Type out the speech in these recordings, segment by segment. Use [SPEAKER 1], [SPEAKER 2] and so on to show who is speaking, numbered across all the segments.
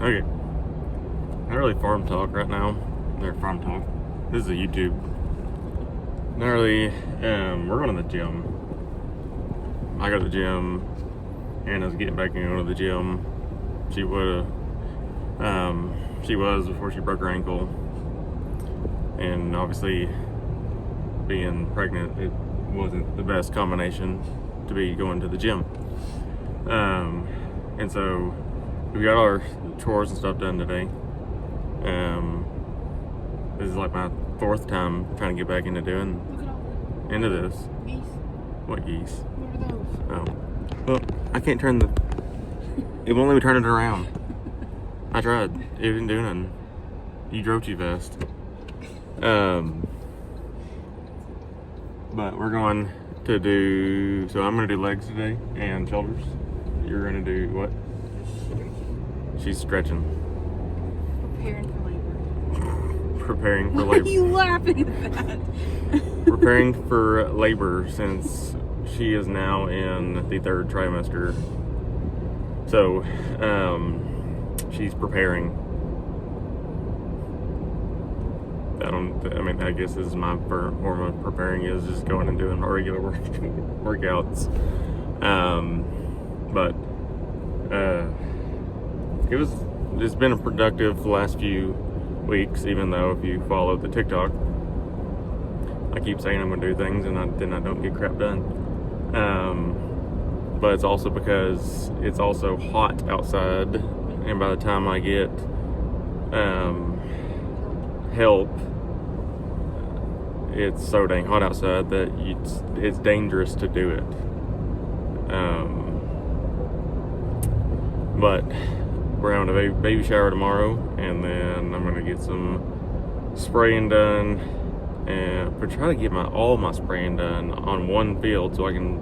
[SPEAKER 1] Okay. Not really farm talk right now. They're farm talk. This is a YouTube. Not really. We're going to the gym. I go to the gym. Hannah's getting back into the gym. She was before she broke her ankle. And obviously, being pregnant, it wasn't the best combination to be going to the gym. And so we got our chores and stuff done today. This is like my fourth time trying to get back into into this.
[SPEAKER 2] Geese.
[SPEAKER 1] What geese?
[SPEAKER 2] What are those?
[SPEAKER 1] Oh. Well, I can't turn the... It won't let me turn it around. I tried. It didn't do nothing. You drove too fast. But we're going to do... So I'm going to do legs today and shoulders. You're going to do what? She's stretching.
[SPEAKER 2] Preparing for labor.
[SPEAKER 1] Preparing for
[SPEAKER 2] Why
[SPEAKER 1] labor.
[SPEAKER 2] are you laughing at that?
[SPEAKER 1] Preparing for labor since she is now in the third trimester. So, she's preparing. I guess this is my form of preparing, is just going and doing regular workouts. But it's been a productive last few weeks, even though if you follow the TikTok, I keep saying I'm going to do things and then I don't get crap done. But it's also because it's also hot outside, and by the time I get help, it's so dang hot outside that it's dangerous to do it. But we're having a baby shower tomorrow, and then I'm gonna get some spraying done, and we're trying to get all my spraying done on one field so I can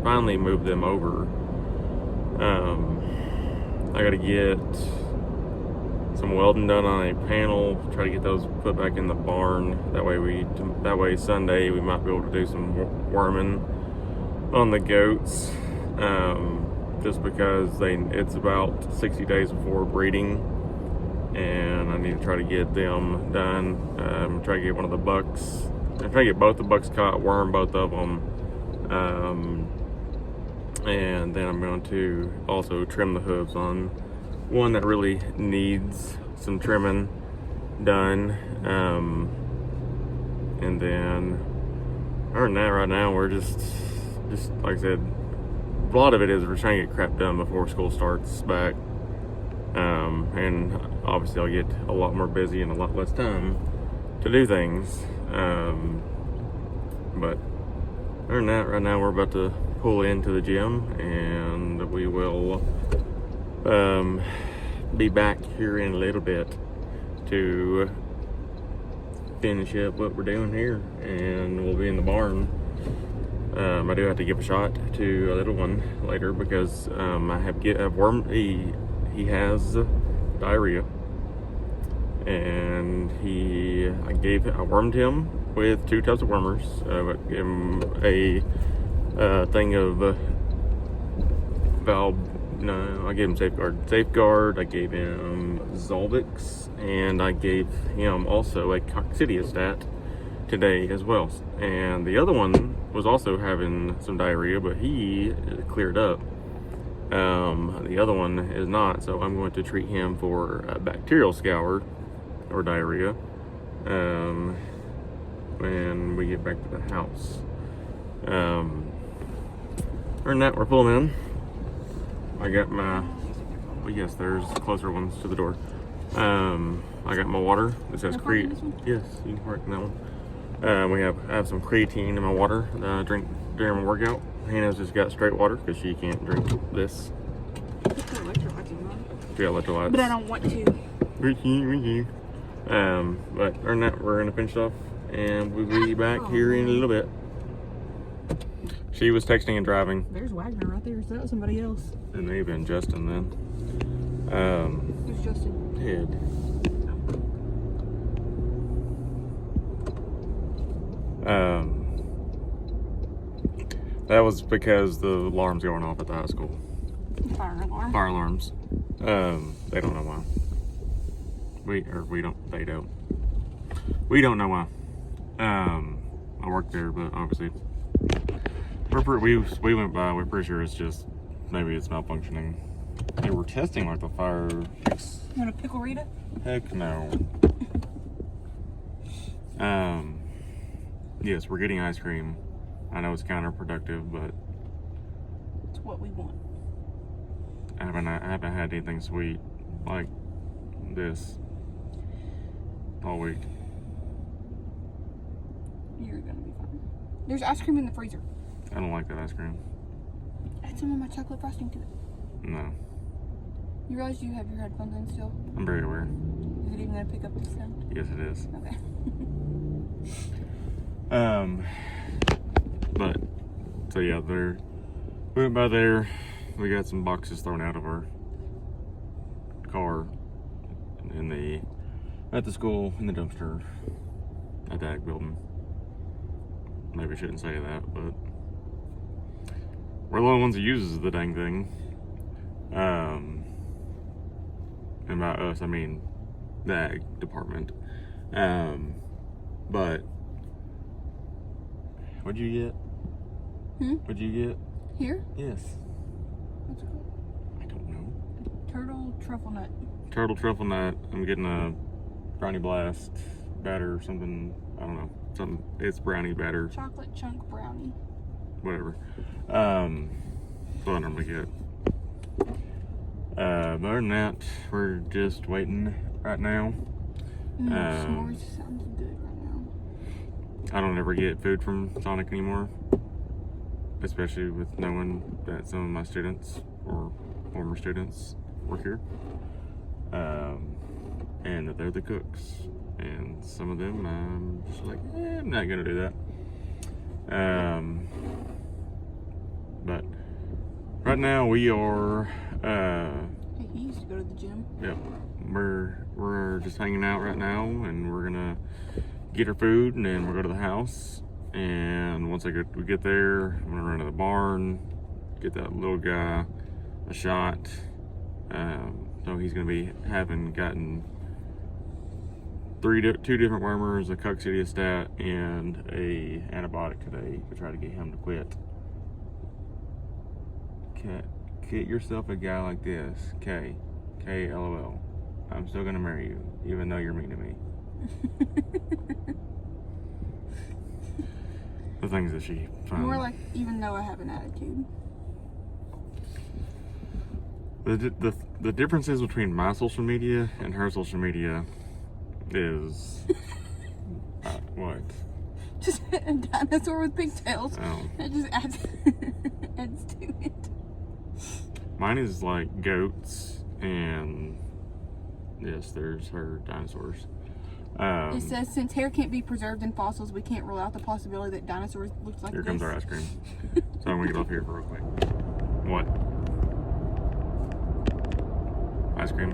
[SPEAKER 1] finally move them over. I gotta get some welding done on a panel, try to get those put back in the barn. That way Sunday we might be able to do some worming on the goats. Just because it's about 60 days before breeding, and I need to try to get them done. Try to get one of the bucks. I'm trying to get both the bucks caught, worm both of them, and then I'm going to also trim the hooves on one that really needs some trimming done. And then other than that, right now we're just like I said, a lot of it is we're trying to get crap done before school starts back. And obviously I'll get a lot more busy and a lot less time to do things. But other than that, right now we're about to pull into the gym, and we will be back here in a little bit to finish up what we're doing here, and we'll be in the barn. I do have to give a shot to a little one later because I've wormed. He has diarrhea, and I wormed him with 2 tubs of wormers. I gave him a thing of I gave him Safeguard. I gave him Zolvix, and I gave him also a coccidiostat today as well. And the other one was also having some diarrhea, but he cleared up. The other one is not, so I'm going to treat him for a bacterial scour or diarrhea when we get back to the house. Other than that, we're pulling in. I got yes, there's closer ones to the door. I got my water. This has creatine. Yes, you can park in that one. I have some creatine in my water that I drink during my workout. Hannah's just got straight water because she can't drink this. She got electrolytes.
[SPEAKER 2] But I don't want to.
[SPEAKER 1] But other than that, we're gonna finish off, and we'll be back here in a little bit. She was texting and driving.
[SPEAKER 2] There's Wagner right there. So that was somebody else.
[SPEAKER 1] It may have been Justin then.
[SPEAKER 2] Who's Justin?
[SPEAKER 1] Ted. That was because the alarm's going off at the high school.
[SPEAKER 2] Fire alarm.
[SPEAKER 1] Fire alarms. They don't know why. We don't. We don't know why. I work there, but obviously we went by. We're pretty sure it's just maybe it's malfunctioning. They were testing like the fire.
[SPEAKER 2] You want a pickle Rita?
[SPEAKER 1] Heck no. Yes, we're getting ice cream. I know it's counterproductive, but
[SPEAKER 2] It's what we want.
[SPEAKER 1] I haven't had anything sweet like this all week.
[SPEAKER 2] You're gonna be fine. There's ice cream in the freezer.
[SPEAKER 1] I don't like that ice cream.
[SPEAKER 2] Add some of my chocolate frosting to it.
[SPEAKER 1] No,
[SPEAKER 2] You realize you have your headphones in still?
[SPEAKER 1] I'm very aware.
[SPEAKER 2] Is it even gonna pick up the sound?
[SPEAKER 1] Yes, it is.
[SPEAKER 2] Okay.
[SPEAKER 1] But so yeah, we went by there. We got some boxes thrown out of our car at the school in the dumpster at that building. Maybe I shouldn't say that, but we're the only ones that uses the dang thing. And by us, I mean the ag department. But what'd you get? What'd you get?
[SPEAKER 2] Here?
[SPEAKER 1] Yes.
[SPEAKER 2] What's it called?
[SPEAKER 1] I don't know.
[SPEAKER 2] Turtle truffle nut.
[SPEAKER 1] Turtle truffle nut. I'm getting a brownie blast batter or something. I don't know. Something. It's brownie batter.
[SPEAKER 2] Chocolate chunk brownie.
[SPEAKER 1] Whatever. That's what I normally get. But other than that, we're just waiting right now.
[SPEAKER 2] S'mores sounds good right now.
[SPEAKER 1] I don't ever get food from Sonic anymore, especially with knowing that some of my students or former students work here, and that they're the cooks. And some of them, I'm just like, I'm not gonna do that. But right now we are.
[SPEAKER 2] Hey, he used to go to the gym.
[SPEAKER 1] Yep, we're just hanging out right now, and we're gonna get our food, and then we'll go to the house. And once we get there, I'm gonna run to the barn, get that little guy a shot. So he's gonna be gotten two different wormers, a coccidiostat, and a antibiotic today to try to get him to quit. Get yourself a guy like this. K LOL. I'm still gonna marry you, even though you're mean to me. The things that she finds.
[SPEAKER 2] More like, even though I have an attitude.
[SPEAKER 1] The differences between my social media and her social media is what?
[SPEAKER 2] Just a dinosaur with pigtails.
[SPEAKER 1] Oh.
[SPEAKER 2] It just adds to it.
[SPEAKER 1] Mine is like goats, and yes, there's her dinosaurs.
[SPEAKER 2] It says, since hair can't be preserved in fossils, we can't rule out the possibility that dinosaurs looked like
[SPEAKER 1] Here
[SPEAKER 2] this.
[SPEAKER 1] comes our ice cream. So I'm gonna get off here for real quick. What? Ice cream.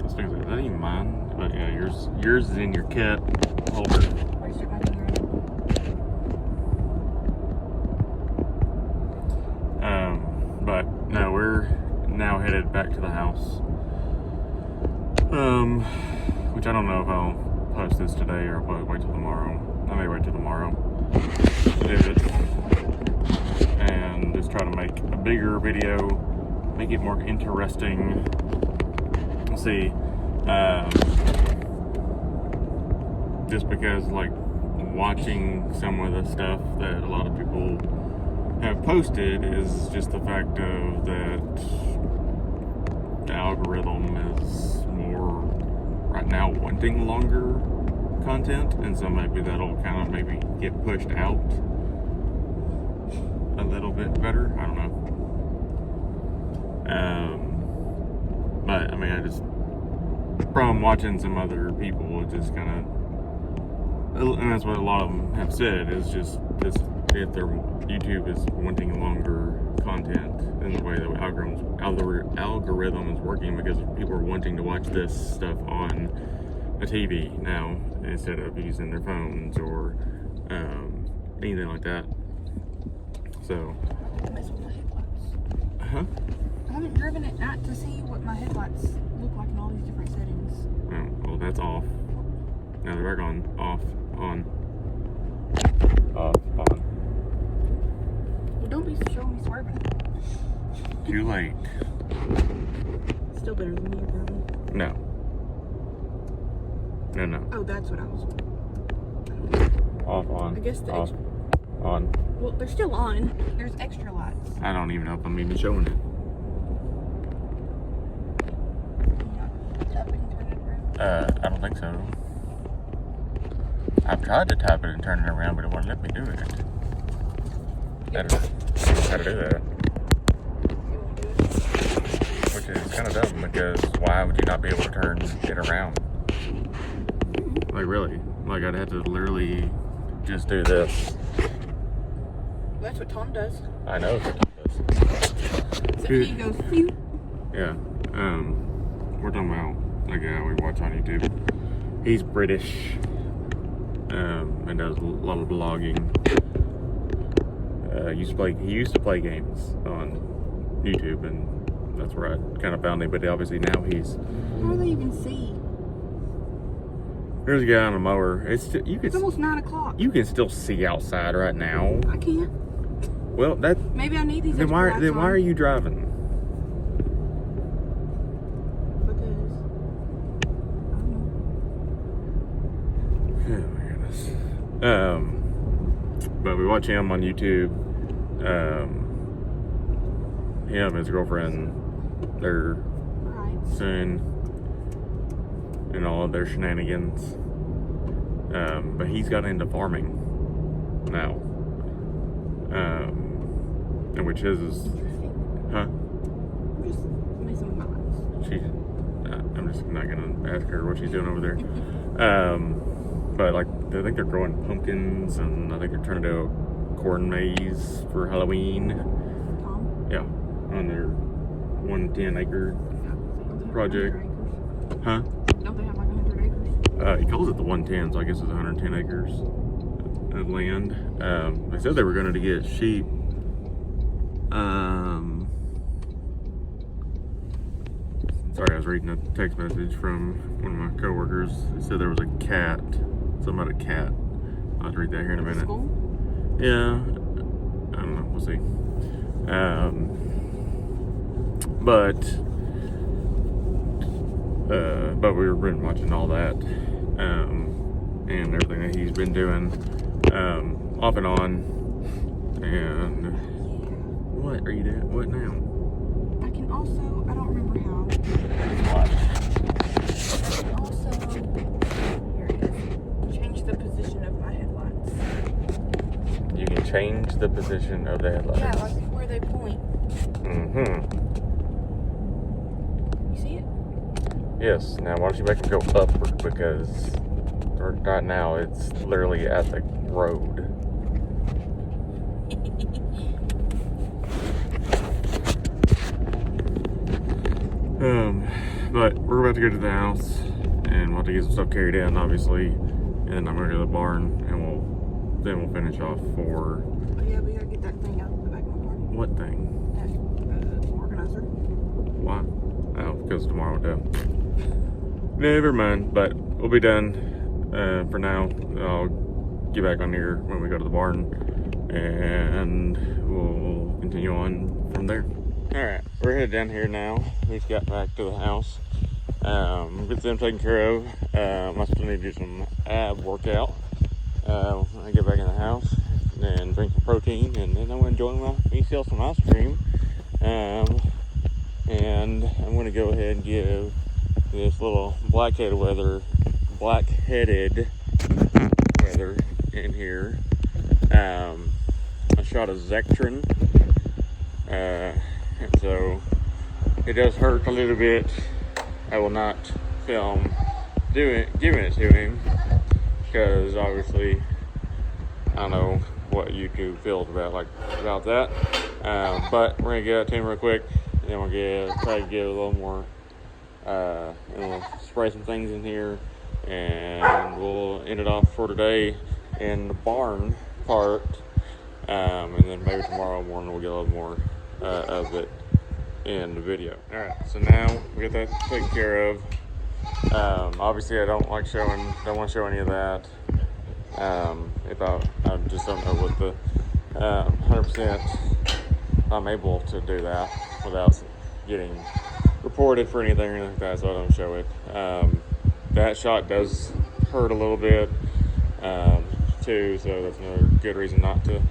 [SPEAKER 1] Those things are that even mine? But yeah, yours is in your cat holder.
[SPEAKER 2] Why stick my finger in it?
[SPEAKER 1] But no, we're now headed back to the house. Which I don't know if I'll post this today or I'll wait till tomorrow. I may wait till tomorrow to do it. And just try to make a bigger video, make it more interesting. We'll see. Just because, like, watching some of the stuff that a lot of people have posted is just the fact of that the algorithm is more right now wanting longer content, and so maybe that'll kind of maybe get pushed out a little bit better. I don't know. But I mean, I just from watching some other people, it just kind of, and that's what a lot of them have said, is just this, if their YouTube is wanting longer content in the way that algorithm is working, because people are wanting to watch this stuff on a TV now instead of using their phones or anything like that. So
[SPEAKER 2] mess with my headlights.
[SPEAKER 1] Huh?
[SPEAKER 2] I haven't driven at night to see what my headlights look like in all these different settings.
[SPEAKER 1] Oh, well, that's off. Now they're back on. Off. On. Off. On.
[SPEAKER 2] Well, don't be showing me swerving.
[SPEAKER 1] Too late.
[SPEAKER 2] Still better than me, probably.
[SPEAKER 1] No. No.
[SPEAKER 2] Oh, that's what I was.
[SPEAKER 1] Off. On.
[SPEAKER 2] I guess the
[SPEAKER 1] off.
[SPEAKER 2] extra.
[SPEAKER 1] On.
[SPEAKER 2] Well, they're still on. There's extra lights.
[SPEAKER 1] I don't even know if I'm even showing it.
[SPEAKER 2] Tap it and turn it around.
[SPEAKER 1] I don't think so. I've tried to tap it and turn it around, but it won't let me do it. I don't know how to do that.
[SPEAKER 2] It won't do it.
[SPEAKER 1] Which is kind of dumb, because why would you not be able to turn it around? Like, really? Like, I'd have to literally just do this.
[SPEAKER 2] That's what Tom does.
[SPEAKER 1] I know that's what it does.
[SPEAKER 2] So he goes, phew.
[SPEAKER 1] Yeah. We're talking about a guy we watch on YouTube. He's British. And does a lot of vlogging. He used to play games on YouTube, and that's where I kind of found him. But obviously now he's.
[SPEAKER 2] How do they even see?
[SPEAKER 1] There's a guy on a mower. It's
[SPEAKER 2] almost 9 o'clock.
[SPEAKER 1] You can still see outside right now.
[SPEAKER 2] I can't.
[SPEAKER 1] Well, that.
[SPEAKER 2] Maybe I need these.
[SPEAKER 1] Then why are you driving?
[SPEAKER 2] Because I don't know.
[SPEAKER 1] Oh my goodness. But we watch him on YouTube. Him and his girlfriend, they're soon, and all of their shenanigans. But he's got into farming now. And which is, huh?
[SPEAKER 2] I'm just messing with my lights.
[SPEAKER 1] I'm just not gonna ask her what she's doing over there. But like, I think they're growing pumpkins, and I think they're trying to do a corn maze for Halloween.
[SPEAKER 2] Tom?
[SPEAKER 1] Yeah, on their 110-acre project. Huh?
[SPEAKER 2] Don't they have like 100 acres?
[SPEAKER 1] He calls it the 110, so I guess it's 110 acres of land. They said they were going to get sheep. Sorry, I was reading a text message from one of my coworkers. It said there was a cat. Something about a cat. I'll have to read that here in a minute.
[SPEAKER 2] School?
[SPEAKER 1] Yeah. I don't know. We'll see. But we've been watching all that, and everything that he's been doing, off and on. And what are you doing? What now?
[SPEAKER 2] I can also, I don't remember how.
[SPEAKER 1] Watch.
[SPEAKER 2] I can also, here it is, change the position of my headlights.
[SPEAKER 1] You can change the position of the headlights.
[SPEAKER 2] Yeah, like where they point. You see it?
[SPEAKER 1] Yes. Now, why don't you make them go upward? Because right now it's literally at the road. But we're about to go to the house, and we'll have to get some stuff carried in, obviously, and then I'm gonna go to the barn, and we'll finish off for.
[SPEAKER 2] Oh yeah, we gotta get that thing out of the back of my car.
[SPEAKER 1] What thing?
[SPEAKER 2] That organizer.
[SPEAKER 1] Why? Oh, because tomorrow we'll do. Never mind, but we'll be done for now. I'll get back on here when we go to the barn, and we'll continue on from there. Alright, we're headed down here now. We just got back to the house. Get them taken care of. I still need to do some ab workout. I get back in the house and drink some protein, and then I'm going to enjoy myself some ice cream. And I'm going to go ahead and give this little black-headed weather in here a shot of Zectrin. And so it does hurt a little bit. I will not film giving it to him, because obviously I don't know what YouTube feels about that. But we're gonna get it to him real quick, and then we'll try to get a little more, and we'll spray some things in here, and we'll end it off for today in the barn part. And then maybe tomorrow morning we'll get a little more of it in the video. All right, so now we get that taken care of. Obviously I don't want to show any of that. I just don't know what the 100% I'm able to do that without getting reported for anything or anything like that, so I don't show it. That shot does hurt a little bit too, so that's another good reason not to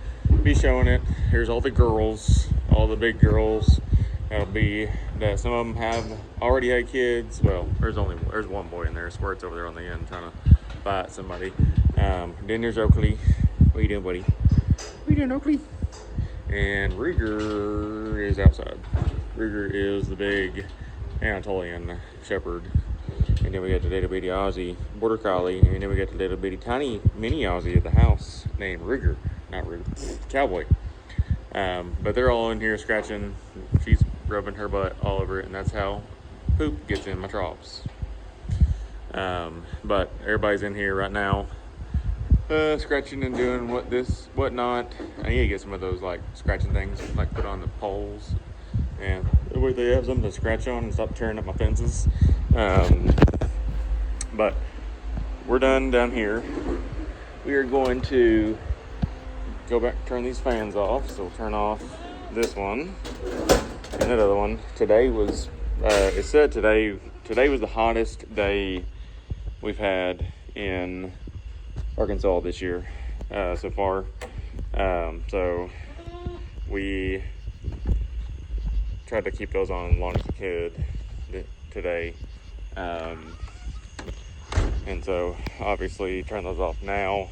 [SPEAKER 1] be showing it. Here's all the girls, all the big girls. That'll be that. Some of them have already had kids. Well, there's one boy in there. Squirt's over there on the end trying to bite somebody. Then there's Oakley. What you doing, buddy? What you doing, Oakley? And Ruger is outside. Ruger is the big Anatolian Shepherd. And then we got the little bitty Aussie Border Collie. And then we got the little bitty tiny mini Aussie at the house named Ruger. Not Ruger, Cowboy. But they're all in here scratching. She's rubbing her butt all over it, and that's how poop gets in my troughs. But everybody's in here right now, scratching and doing whatnot. I need to get some of those like scratching things, like put on the poles, and the way they have something to scratch on and stop tearing up my fences. But we're done down here. We are going to go back, turn these fans off. So we'll turn off this one and that other one. Today was, it said today was the hottest day we've had in Arkansas this year so far. So we tried to keep those on as long as we could today. And so obviously turn those off now.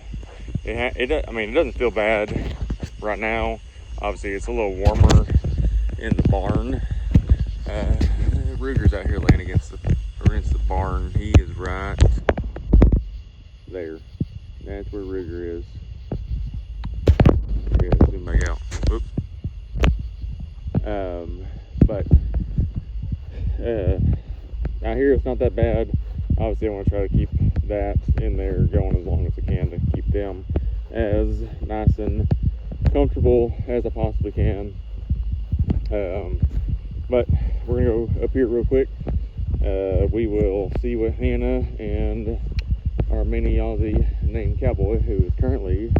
[SPEAKER 1] It doesn't feel bad right now. Obviously it's a little warmer in the barn. Ruger's out here laying against the barn. He is right there. That's where Ruger is. Yeah, zoom back out. Oops. But out here it's not that bad. Obviously I want to try to keep that in there going as long as I can to keep them as nice and comfortable as I possibly can. But we're gonna go up here real quick. We will see what Hannah and our mini Aussie named Cowboy, who is currently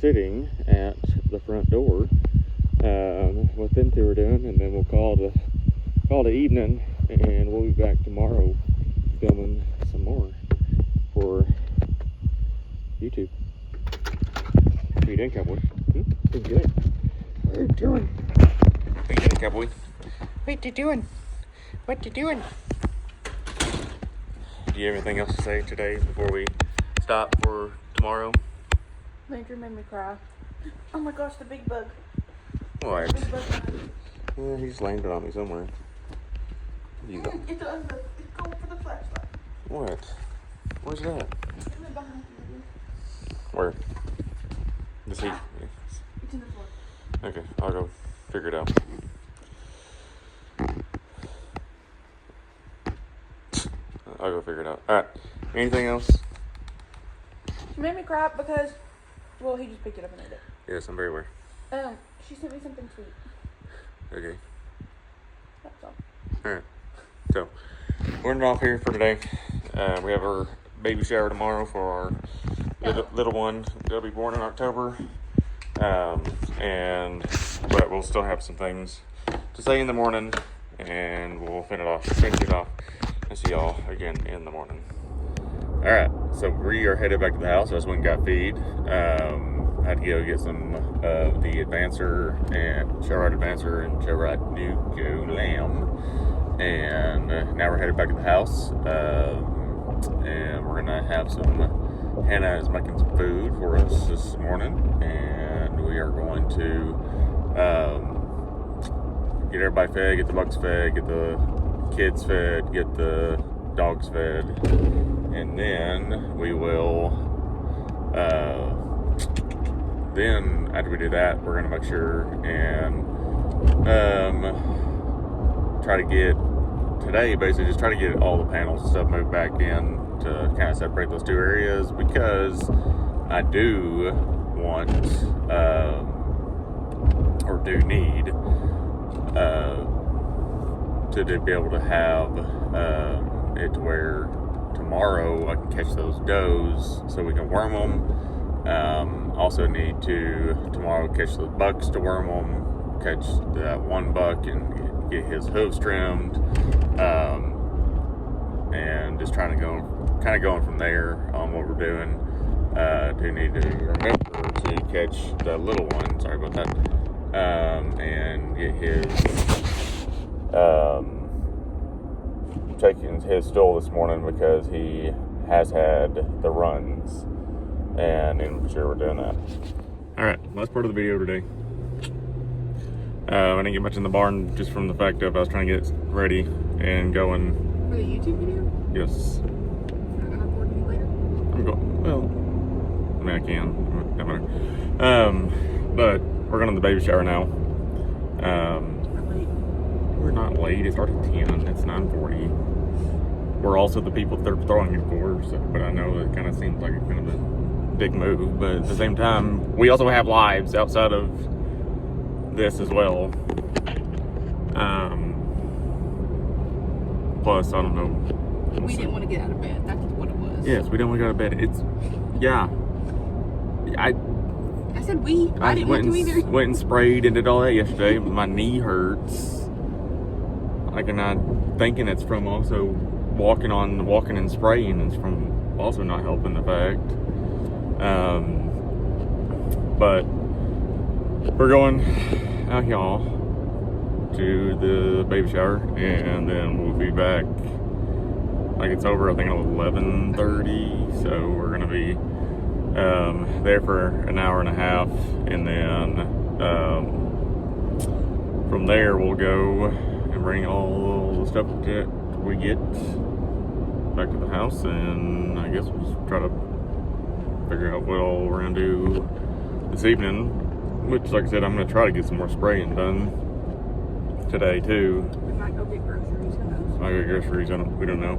[SPEAKER 1] sitting at the front door, what them two are doing, and then we'll call it evening, and we'll be back tomorrow filming some more for YouTube. What are you doing, Cowboy? What are you doing? What are you doing? What are you doing, Cowboy? What you doing? What you doing? Do you have anything else to say today before we stop for tomorrow?
[SPEAKER 2] Major made me cry. Oh my gosh, the big bug.
[SPEAKER 1] What?
[SPEAKER 2] Big bug.
[SPEAKER 1] Yeah, he just landed on me somewhere.
[SPEAKER 2] It's going for the flashlight.
[SPEAKER 1] What? Where's that?
[SPEAKER 2] It's behind you.
[SPEAKER 1] Where? Does he?
[SPEAKER 2] It's in the floor.
[SPEAKER 1] Okay, I'll go figure it out. I'll go figure it out. Alright. Anything else?
[SPEAKER 2] She made me cry because, well, he just picked it up and ate it.
[SPEAKER 1] Yes, I'm very aware.
[SPEAKER 2] She sent me something sweet.
[SPEAKER 1] Okay.
[SPEAKER 2] That's all.
[SPEAKER 1] Alright. So, we're ending off here for today. We have our baby shower tomorrow for our little one. They'll be born in October. But we'll still have some things to say in the morning, and we'll finish it off. I'll see y'all again in the morning. Alright, so we are headed back to the house. I just went and got feed. I had to go get some of the Advancer and Showrite Advancer and Showrite Nuco lamb. And now we're headed back to the house. And we're gonna have some, Hannah is making some food for us this morning. And we are going to get everybody fed, get the bucks fed, get the kids fed, get the dogs fed, and then we will then after we do that, we're gonna make sure and try to get all the panels and stuff moved back in to kind of separate those two areas, because I do want or do need to be able to have it to where tomorrow I can catch those does so we can worm them. Also need to tomorrow catch those bucks to worm them, catch that one buck and get his hooves trimmed, and just trying to kind of going from there on what we're doing. Do need to remember to catch the little one, sorry about that, and get his taking his stool this morning because he has had the runs, and I'm sure we're doing that. Alright, last part of the video today. I didn't get much in the barn just from the fact of I was trying to get ready and going.
[SPEAKER 2] For the YouTube video?
[SPEAKER 1] Yes.
[SPEAKER 2] You're not gonna record me later?
[SPEAKER 1] I'm going, well, I mean I can, that matter. But we're going to the baby shower now. We're not late, it started at 10, it's 9:40. We're also the people that they're throwing it for, so, but I know it kind of seems like it's kind of a big move, but at the same time, we also have lives outside of this as well. Plus, I don't know.
[SPEAKER 2] We didn't want to get out of bed, that's what it was.
[SPEAKER 1] Yes, we didn't want to go to bed. It's, yeah.
[SPEAKER 2] I said we. I didn't want to either.
[SPEAKER 1] Went and sprayed and did all that yesterday, but my knee hurts. Like, and I'm thinking it's from also walking and spraying. It's from also not helping the fact. But we're going out y'all to the baby shower, and then we'll be back. Like it's over, I think at 11:30. So we're gonna be there for an hour and a half, and then from there we'll go and bring all the stuff that we get back to the house, and I guess we'll just try to figure out what all we're gonna do this evening, which, like I said, I'm gonna try to get some more spraying done today too.
[SPEAKER 2] We might go get groceries, who knows?
[SPEAKER 1] I get groceries, we don't know.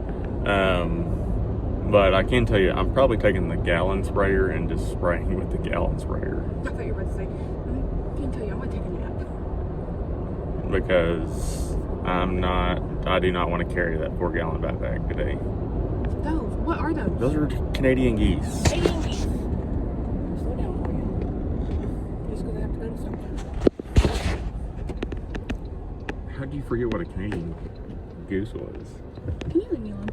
[SPEAKER 1] But I can tell you, I'm probably taking the gallon sprayer and just spraying with the gallon sprayer.
[SPEAKER 2] I thought you were about to say, I can tell you, I'm gonna take a nap.
[SPEAKER 1] Because I do not want to carry that 4-gallon backpack today.
[SPEAKER 2] Those, what are those?
[SPEAKER 1] Those are Canadian geese.
[SPEAKER 2] Canadian geese. Slow down for you. Just because I have to go to something.
[SPEAKER 1] How do you forget what a Canadian goose was?
[SPEAKER 2] Can you leave me alone?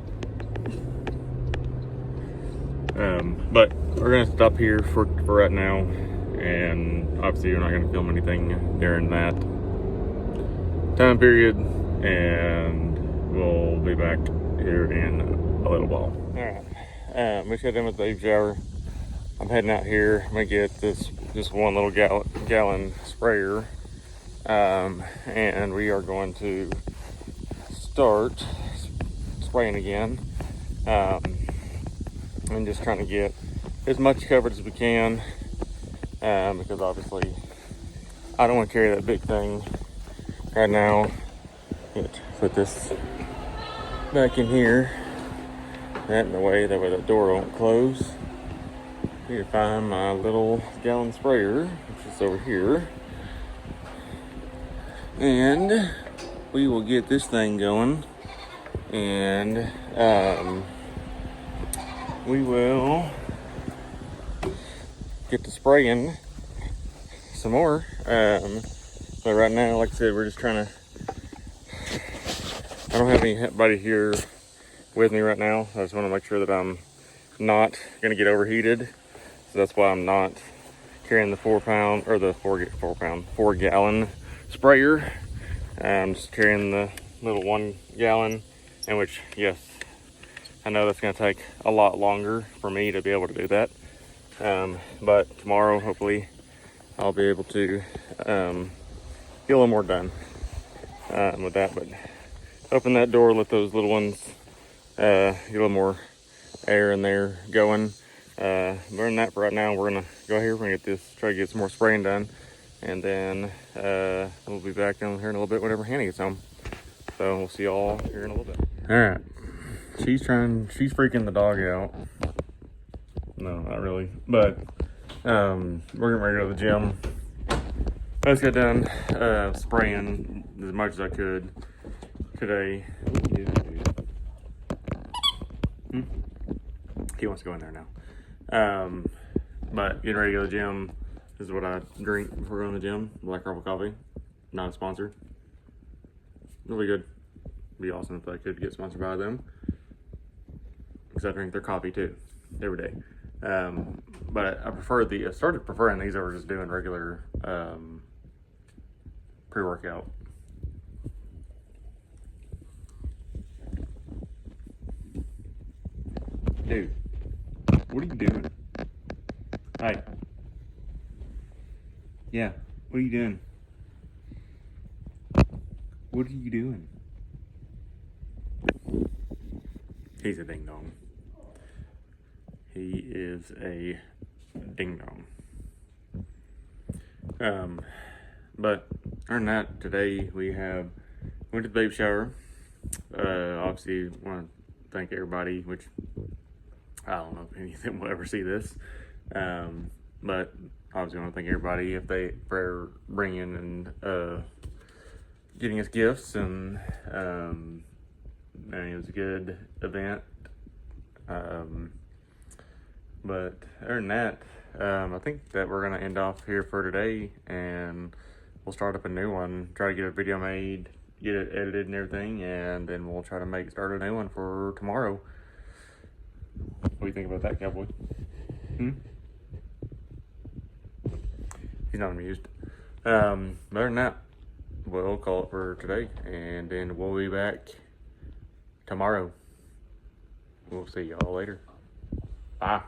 [SPEAKER 1] But we're gonna stop here for right now, and obviously we're not gonna film anything during that time period, and we'll be back here in a little while. Alright, we just got done with the baby shower. I'm heading out here. I'm gonna get this one little gallon sprayer, and we are going to start spraying again, and just trying to get as much coverage as we can, because obviously I don't want to carry that big thing right now. Put this back in here, that in the way, that way that door won't close. Need to find my little gallon sprayer, which is over here, and we will get this thing going, and we will get to spraying some more. But right now, like I said, we're just trying to, I don't have anybody here with me right now. I just want to make sure that I'm not going to get overheated. So that's why I'm not carrying the 4 gallon sprayer. I'm just carrying the little 1 gallon, in which, yes, I know that's going to take a lot longer for me to be able to do that. But tomorrow, hopefully, I'll be able to get a little more done with that. But open that door, let those little ones get a little more air in there going. Learn that for right now. We're gonna go here. We're gonna try to get some more spraying done, and then we'll be back down here in a little bit whenever Hannah gets home. So we'll see y'all here in a little bit. All right, she's freaking the dog out. No, not really, but we're getting ready to go to the gym. I just got done spraying as much as I could today. He wants to go in there now. But getting ready to go to the gym. This is what I drink before going to the gym. Black Rifle coffee. Not a sponsor. Really good. Be awesome if I could get sponsored by them. Because I drink their coffee too, every day. But I started preferring these over just doing regular pre-workout. Dude, what are you doing? Hi. Yeah, what are you doing? What are you doing? He's a ding dong. He is a ding dong. But other than that, today we went to the baby shower. Obviously, want to thank everybody, which I don't know if any of them will ever see this. But obviously, want to thank everybody for bringing and getting us gifts, and it was a good event. But other than that, I think that we're gonna end off here for today, and we'll start up a new one. Try to get a video made, get it edited and everything, and then we'll try to start a new one for tomorrow. What do you think about that, cowboy? He's not amused. Other than that, we'll call it for today, and then we'll be back tomorrow. We'll see y'all later. Bye.